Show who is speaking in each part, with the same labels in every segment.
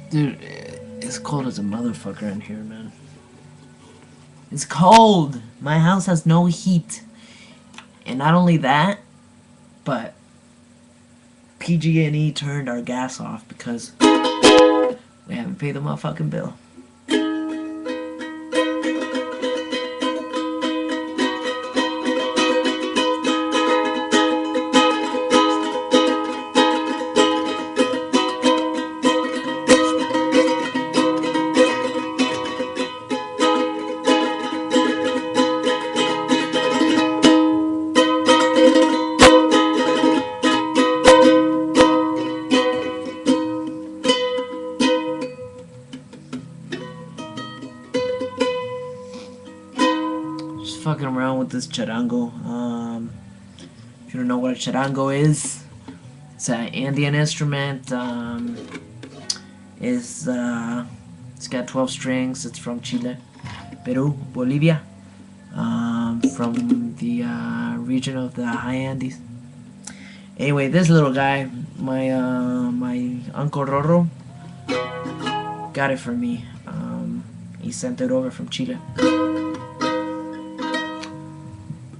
Speaker 1: Dude, it's cold as a motherfucker in here, man. It's cold. My house has no heat. And not only that, but PG&E turned our gas off because we haven't paid the motherfucking bill. Just fucking around with this charango. If you don't know what a charango is, it's an Andean instrument. It's got 12 strings. It's from Chile, Peru, Bolivia, from the region of the high Andes. Anyway, this little guy, my uncle Roro, got it for me. He sent it over from Chile.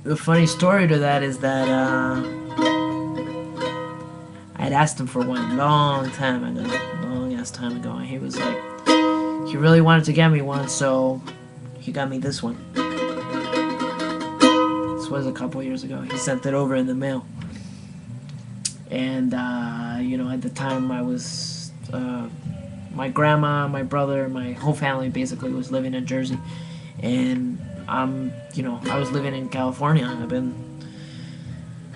Speaker 1: The funny story to that is that I'd asked him for one long time ago, and he was like, he really wanted to get me one, so he got me this one. This was a couple years ago. He sent it over in the mail, and at the time I was my grandma, my brother, my whole family basically was living in Jersey, and I was living in California. I've been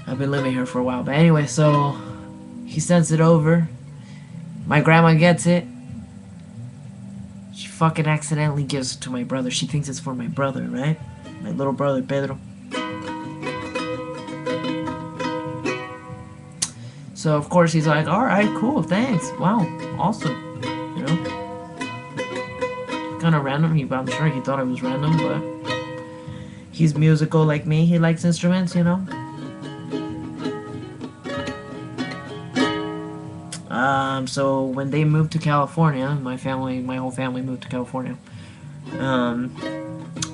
Speaker 1: living here for a while. But anyway, so he sends it over. My grandma gets it. She fucking accidentally gives it to my brother. She thinks it's for my brother, right? My little brother, Pedro. So of course he's like, alright, cool, thanks. Wow, awesome. Kind of random. I'm sure he thought it was random, but he's musical like me. He likes instruments, So when they moved to California, my whole family moved to California.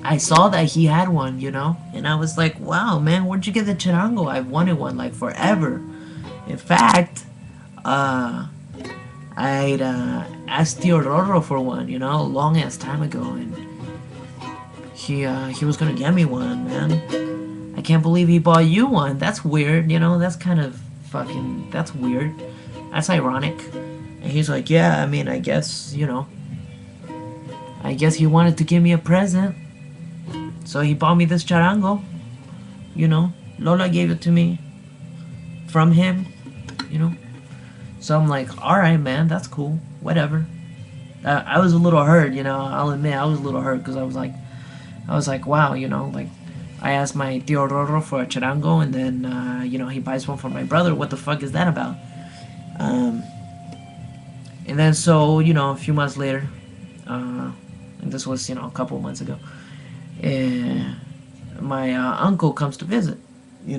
Speaker 1: I saw that he had one, and I was like, wow, man, where'd you get the charango? I've wanted one like forever. In fact, I'd asked Tio Roro for one, a long ass time ago, and he was gonna get me one, man. I can't believe he bought you one. That's weird, that's kind of that's weird. That's ironic. And he's like, yeah, I mean, I guess he wanted to give me a present. So he bought me this charango. Lola gave it to me from him, So I'm like, alright, man, that's cool. Whatever. I was a little hurt, I'll admit, I was a little hurt because I was like, wow, I asked my Tio Roro for a charango, and then, he buys one for my brother. What the fuck is that about? And then so, a few months later, and this was, a couple months ago, my uncle comes to visit, he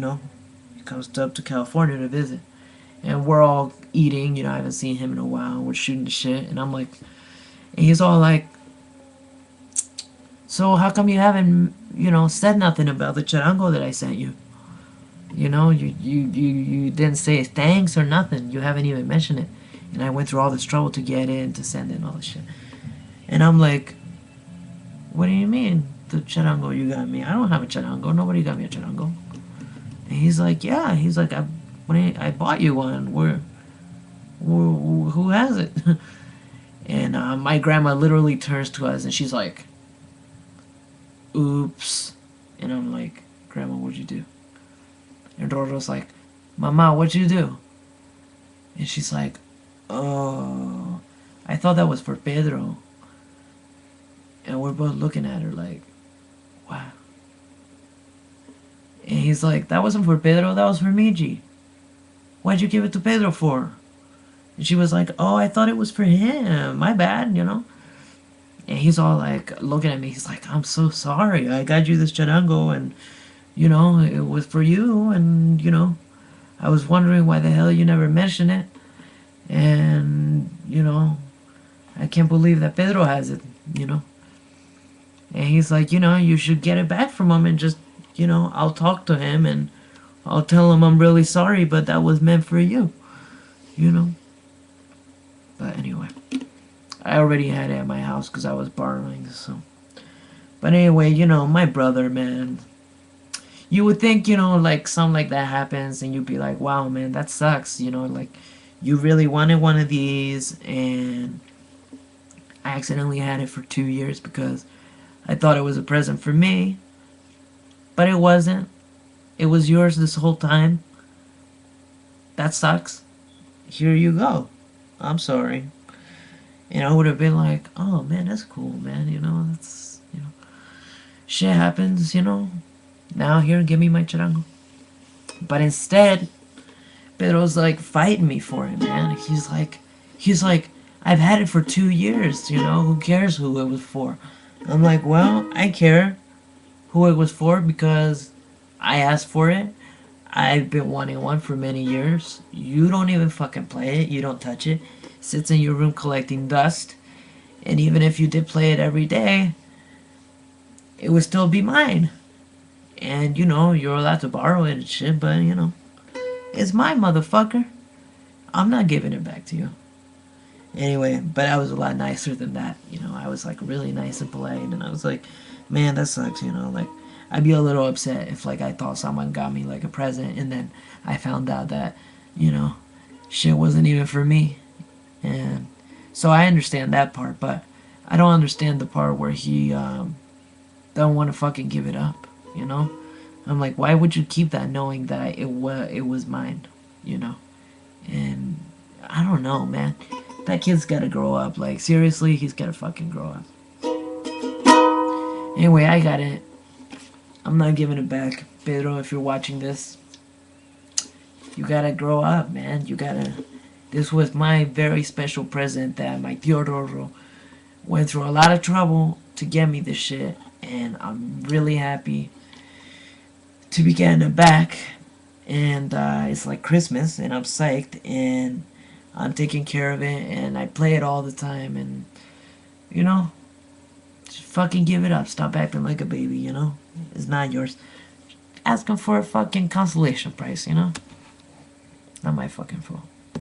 Speaker 1: comes up to California to visit, and we're all eating, I haven't seen him in a while, we're shooting the shit, and I'm like, and he's all like, so how come you haven't, said nothing about the charango that I sent you? You didn't say thanks or nothing. You haven't even mentioned it. And I went through all this trouble to get it, to send it and all this shit. And I'm like, what do you mean, the charango you got me? I don't have a charango. Nobody got me a charango. And he's like, yeah. He's like, I bought you one. Who has it? And my grandma literally turns to us and she's like, oops. And I'm like, Grandma, what'd you do? And Roro's like, Mama, what'd you do? And she's like, oh, I thought that was for Pedro. And we're both looking at her like, wow. And he's like, that wasn't for Pedro, that was for Miji. Why'd you give it to Pedro for? And she was like, oh, I thought it was for him. My bad, And he's all like, looking at me, he's like, I'm so sorry. I got you this charango and, it was for you. And, I was wondering why the hell you never mentioned it. And, can't believe that Pedro has it, you know. And he's like, you should get it back from him and just, I'll talk to him and I'll tell him I'm really sorry, but that was meant for you, you know. But anyway, I already had it at my house because I was borrowing, so. But anyway, my brother, man. You would think, like something like that happens and you'd be like, wow, man, that sucks, like you really wanted one of these and I accidentally had it for 2 years because I thought it was a present for me, but it wasn't. It was yours this whole time. That sucks. Here you go. I'm sorry. And I would have been like, oh man, that's cool, man. That's, shit happens, Now here, give me my charango. But instead, Pedro's like fighting me for it, man. He's like, I've had it for 2 years, who cares who it was for? I'm like, well, I care who it was for because I asked for it. I've been wanting one for many years. You don't even fucking play it. You don't touch it. It sits in your room collecting dust. And even if you did play it every day, it would still be mine. And, you're allowed to borrow it and shit, but, it's my motherfucker. I'm not giving it back to you. Anyway, but I was a lot nicer than that. I was, like, really nice and polite. And I was like, man, that sucks, like, I'd be a little upset if, like, I thought someone got me, like, a present, and then I found out that, shit wasn't even for me. And so I understand that part, but I don't understand the part where he don't want to fucking give it up, I'm like, why would you keep that knowing that it was mine, And I don't know, man. That kid's gotta grow up. Like, seriously, he's gotta fucking grow up. Anyway, I got it. I'm not giving it back. Pedro, if you're watching this, you gotta grow up, man. This was my very special present that my tío Roro went through a lot of trouble to get me this shit. And I'm really happy to be getting it back. And it's like Christmas, and I'm psyched, and I'm taking care of it, and I play it all the time, and, just fucking give it up. Stop acting like a baby, It's not yours. Ask him for a fucking consolation prize, Not my fucking fault.